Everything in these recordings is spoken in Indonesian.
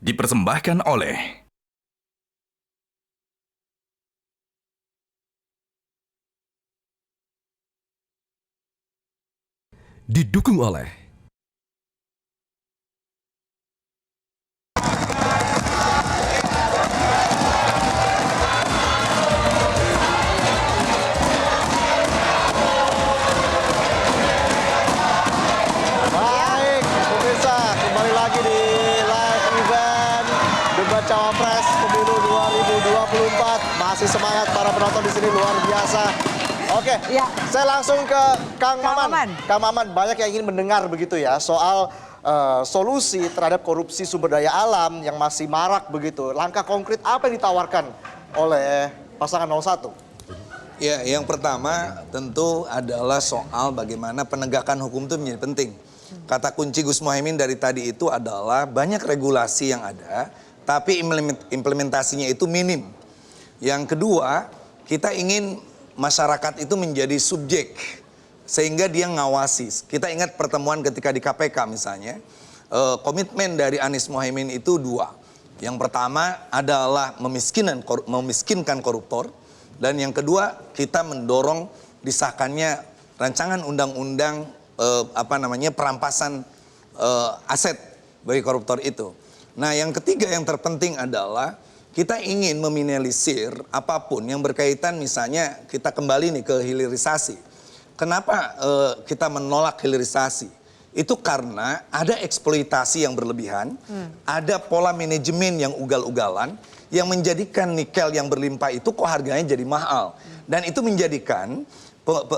Dipersembahkan oleh didukung oleh Baik, pemirsa, kembali lagi di live event debat Cawapres Pemilu 2024. Masih semangat para penonton di sini, luar biasa. Oke, Ya. saya langsung ke Kang Kang Maman. Maman. Kang Maman, banyak yang ingin mendengar begitu ya soal solusi terhadap korupsi sumber daya alam yang masih marak begitu. Langkah konkret apa yang ditawarkan oleh pasangan 01? Ya, yang pertama tentu adalah soal bagaimana penegakan hukum itu menjadi penting. Kata kunci Gus Muhaimin dari tadi itu adalah banyak regulasi yang ada, tapi implementasinya itu minim. Yang kedua, kita ingin masyarakat itu menjadi subjek, sehingga dia ngawasi. Kita ingat pertemuan ketika di KPK misalnya, komitmen dari Anies Muhaimin itu dua. Yang pertama adalah memiskinkan koruptor. Dan yang kedua, kita mendorong disahkannya rancangan undang-undang perampasan aset bagi koruptor itu. Nah, yang ketiga yang terpenting adalah kita ingin meminimalisir apapun yang berkaitan, misalnya kita kembali nih ke hilirisasi. Kenapa kita menolak hilirisasi? Itu karena ada eksploitasi yang berlebihan, ada pola manajemen yang ugal-ugalan, yang menjadikan nikel yang berlimpah itu kok harganya jadi mahal. Dan itu menjadikan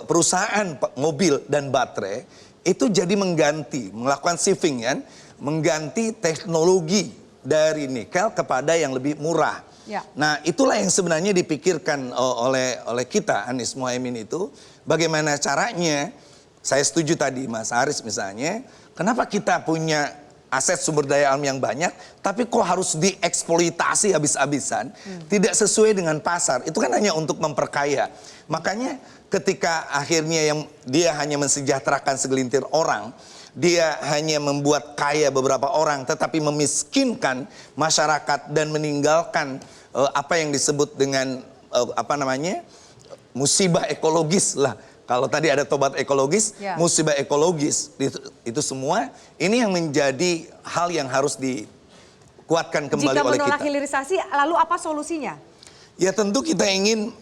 perusahaan mobil dan baterai itu jadi melakukan shifting, kan, mengganti teknologi dari nikel kepada yang lebih murah. Ya. Nah, itulah yang sebenarnya dipikirkan oleh kita, Anies Muhaimin itu, bagaimana caranya. Saya setuju tadi Mas Haris misalnya, kenapa kita punya aset sumber daya alam yang banyak, tapi kok harus dieksploitasi habis-habisan, tidak sesuai dengan pasar. Itu kan hanya untuk memperkaya. Makanya ketika akhirnya yang dia hanya mensejahterakan segelintir orang, dia hanya membuat kaya beberapa orang, tetapi memiskinkan masyarakat dan meninggalkan apa yang disebut dengan musibah ekologis lah. Kalau tadi ada tobat ekologis, Ya. musibah ekologis, itu semua ini yang menjadi hal yang harus dikuatkan kembali Jika oleh menolak kita. hilirisasi, lalu apa solusinya? Ya tentu kita ingin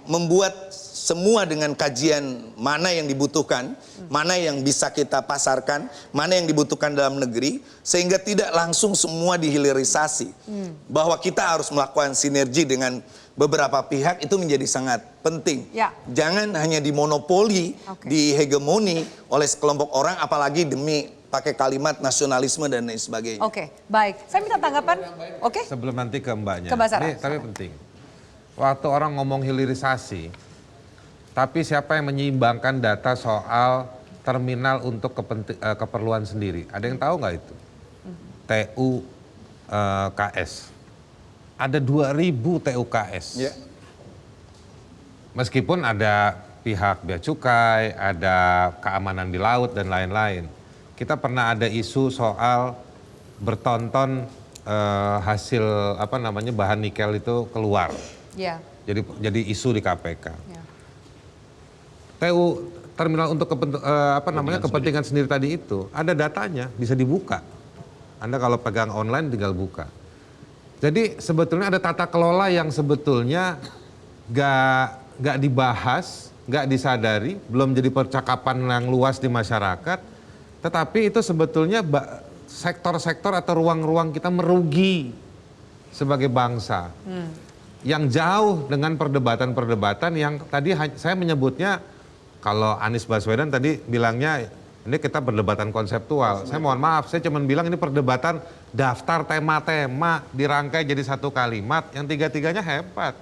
membuat semua dengan kajian mana yang dibutuhkan, mana yang bisa kita pasarkan, mana yang dibutuhkan dalam negeri, sehingga tidak langsung semua dihilirisasi. Bahwa kita harus melakukan sinergi dengan beberapa pihak itu menjadi sangat penting. Ya. Jangan hanya dimonopoli, Oke. dihegemoni oleh sekelompok orang, apalagi demi pakai kalimat nasionalisme dan lain sebagainya. Oke, baik. Saya minta tanggapan. Oke, Sebelum nanti ke mbaknya, Ke Mbak Sarah. ini tapi penting. Waktu orang ngomong hilirisasi, tapi siapa yang menyeimbangkan data soal terminal untuk keperluan sendiri? Ada yang tahu nggak itu? TUKS. Ada 2.000 TUKS. Ya. Meskipun ada pihak bea cukai, ada keamanan di laut dan lain-lain. Kita pernah ada isu soal bertonton hasil bahan nikel itu keluar. ya. Jadi isu di KPK. Ya. Terminal untuk kepentingan sendiri tadi itu ada datanya, bisa dibuka. Anda kalau pegang online tinggal buka. Jadi sebetulnya ada tata kelola yang sebetulnya gak dibahas, gak disadari, belum jadi percakapan yang luas di masyarakat. Tetapi itu sebetulnya sektor-sektor atau ruang-ruang kita merugi sebagai bangsa. Yang jauh dengan perdebatan-perdebatan yang tadi saya menyebutnya, kalau Anies Baswedan tadi bilangnya ini kita perdebatan konseptual. Saya mohon maaf, saya cuma bilang ini perdebatan daftar tema-tema dirangkai jadi satu kalimat yang tiga-tiganya hebat.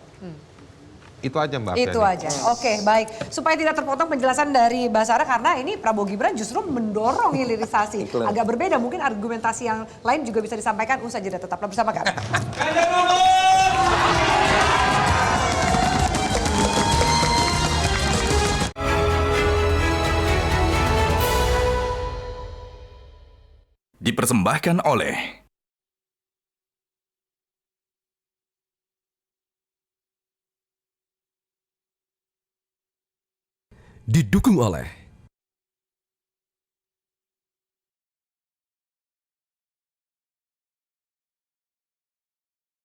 Itu aja Mbak. Itu Feni. aja. Oke, baik. Supaya tidak terpotong penjelasan dari Mbak Sarah, karena ini Prabowo Gibran justru mendorong hilirisasi. Agak berbeda, mungkin argumentasi yang lain juga bisa disampaikan. Usai jeda, tetaplah bersama kami. dipersembahkan oleh didukung oleh